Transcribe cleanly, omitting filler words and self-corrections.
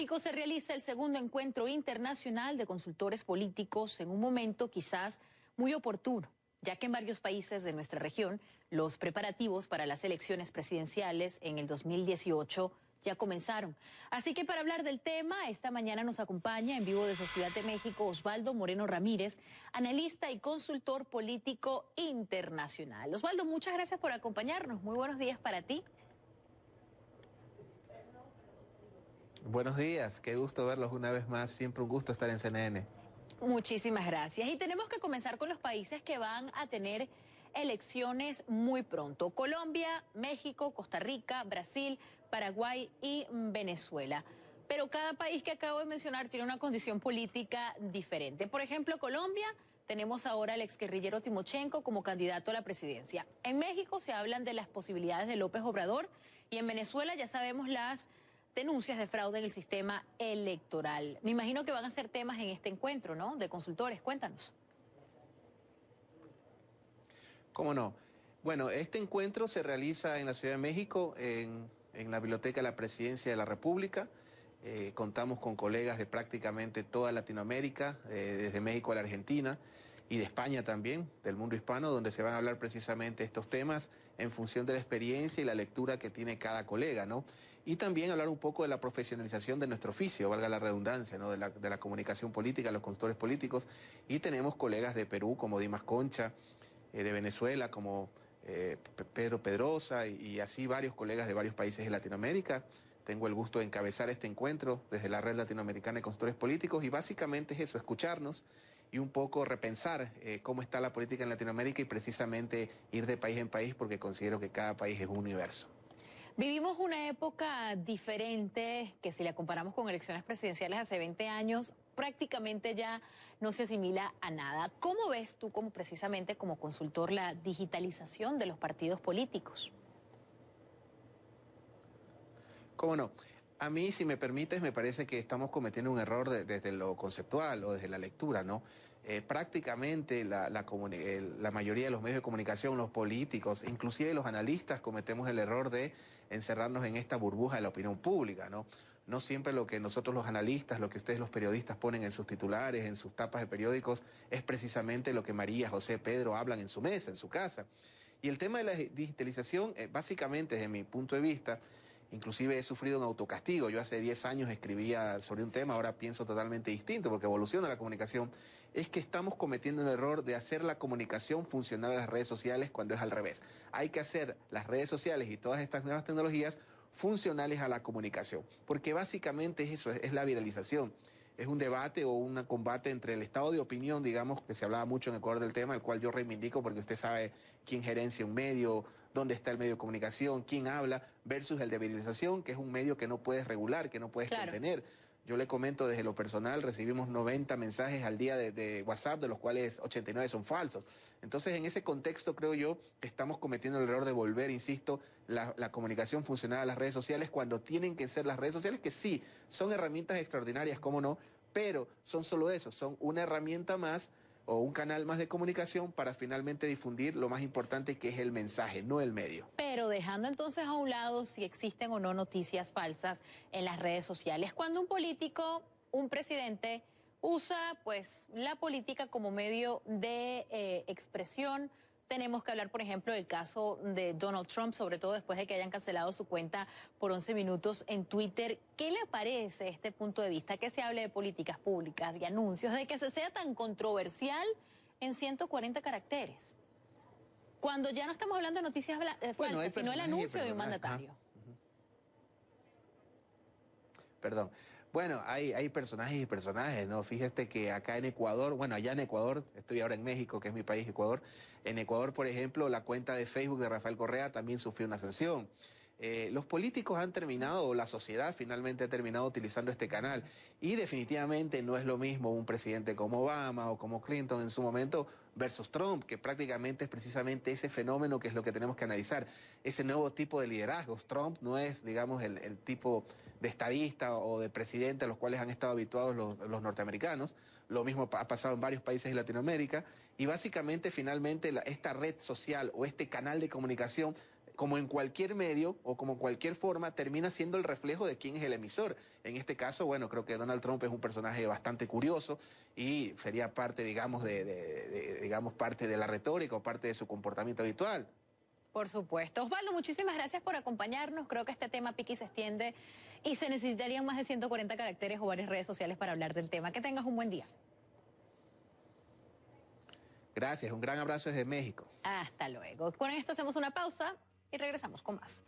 México se realiza el segundo encuentro internacional de consultores políticos en un momento quizás muy oportuno, ya que en varios países de nuestra región los preparativos para las elecciones presidenciales en el 2018 ya comenzaron. Así que para hablar del tema, esta mañana nos acompaña en vivo desde Ciudad de México Osvaldo Moreno Ramírez, analista y consultor político internacional. Osvaldo, muchas gracias por acompañarnos. Muy buenos días para ti. Buenos días, qué gusto verlos una vez más, siempre un gusto estar en CNN. Muchísimas gracias. Y tenemos que comenzar con los países que van a tener elecciones muy pronto. Colombia, México, Costa Rica, Brasil, Paraguay y Venezuela. Pero cada país que acabo de mencionar tiene una condición política diferente. Por ejemplo, Colombia, tenemos ahora al exguerrillero Timochenko como candidato a la presidencia. En México se hablan de las posibilidades de López Obrador y en Venezuela ya sabemos las denuncias de fraude en el sistema electoral. Me imagino que van a ser temas en este encuentro, ¿no? De consultores, cuéntanos. ¿Cómo no? Bueno, este encuentro se realiza en la Ciudad de México, en la Biblioteca de la Presidencia de la República. Contamos con colegas de prácticamente toda Latinoamérica, desde México a la Argentina y de España también, del mundo hispano, donde se van a hablar precisamente estos temas en función de la experiencia y la lectura que tiene cada colega, ¿no? Y también hablar un poco de la profesionalización de nuestro oficio, valga la redundancia, ¿no? De la comunicación política, los consultores políticos. Y tenemos colegas de Perú como Dimas Concha, de Venezuela como Pedro Pedrosa y así varios colegas de varios países de Latinoamérica. Tengo el gusto de encabezar este encuentro desde la Red Latinoamericana de Consultores Políticos y básicamente es eso, escucharnos y un poco repensar cómo está la política en Latinoamérica y precisamente ir de país en país porque considero que cada país es un universo. Vivimos una época diferente que si la comparamos con elecciones presidenciales hace 20 años, prácticamente ya no se asimila a nada. ¿Cómo ves tú precisamente como consultor la digitalización de los partidos políticos? ¿Cómo no? A mí, si me permites, me parece que estamos cometiendo un error desde lo conceptual o desde la lectura, ¿no? Prácticamente la mayoría de los medios de comunicación, los políticos, inclusive los analistas, cometemos el error de encerrarnos en esta burbuja de la opinión pública, ¿no? No siempre lo que nosotros los analistas, lo que ustedes los periodistas ponen en sus titulares, en sus tapas de periódicos, es precisamente lo que María, José, Pedro hablan en su mesa, en su casa. Y el tema de la digitalización, básicamente, desde mi punto de vista, inclusive he sufrido un autocastigo. Yo hace 10 años escribía sobre un tema, ahora pienso totalmente distinto porque evoluciona la comunicación. Es que estamos cometiendo el error de hacer la comunicación funcional a las redes sociales cuando es al revés. Hay que hacer las redes sociales y todas estas nuevas tecnologías funcionales a la comunicación, porque básicamente es eso, es la viralización. Es un debate o un combate entre el estado de opinión, digamos, que se hablaba mucho en Ecuador del tema, el cual yo reivindico porque usted sabe quién gerencia un medio, dónde está el medio de comunicación, quién habla, versus el de viralización, que es un medio que no puedes regular, que no puedes contener. Yo le comento desde lo personal, recibimos 90 mensajes al día de WhatsApp, de los cuales 89 son falsos. Entonces, en ese contexto, creo yo que estamos cometiendo el error de volver, insisto, la comunicación funcional a las redes sociales cuando tienen que ser las redes sociales, que sí, son herramientas extraordinarias, cómo no, pero son solo eso, son una herramienta más o un canal más de comunicación para finalmente difundir lo más importante que es el mensaje, no el medio. Pero dejando entonces a un lado si existen o no noticias falsas en las redes sociales, cuando un político, un presidente, usa pues la política como medio de expresión, tenemos que hablar, por ejemplo, del caso de Donald Trump, sobre todo después de que hayan cancelado su cuenta por 11 minutos en Twitter. ¿Qué le parece este punto de vista? Que se hable de políticas públicas, de anuncios, de que se sea tan controversial en 140 caracteres? Cuando ya no estamos hablando de noticias falsas, sino el anuncio de un mandatario. Perdón. Bueno, hay personajes y personajes, ¿no? Fíjate que acá en Ecuador, bueno, allá en Ecuador, estoy ahora en México, que es mi país, Ecuador. En Ecuador, por ejemplo, la cuenta de Facebook de Rafael Correa también sufrió una sanción. Los políticos han terminado, o la sociedad finalmente ha terminado utilizando este canal. Y definitivamente no es lo mismo un presidente como Obama o como Clinton en su momento versus Trump, que prácticamente es precisamente ese fenómeno que es lo que tenemos que analizar. Ese nuevo tipo de liderazgos. Trump no es, digamos, el tipo de estadista o de presidente a los cuales han estado habituados los norteamericanos. Lo mismo ha pasado en varios países de Latinoamérica. Y básicamente, finalmente, esta red social o este canal de comunicación como en cualquier medio o como cualquier forma, termina siendo el reflejo de quién es el emisor. En este caso, bueno, creo que Donald Trump es un personaje bastante curioso y sería parte, digamos, digamos, parte de la retórica o parte de su comportamiento habitual. Por supuesto. Osvaldo, muchísimas gracias por acompañarnos. Creo que este tema pique y se extiende y se necesitarían más de 140 caracteres o varias redes sociales para hablar del tema. Que tengas un buen día. Gracias, un gran abrazo desde México. Hasta luego. Con esto hacemos una pausa y regresamos con más.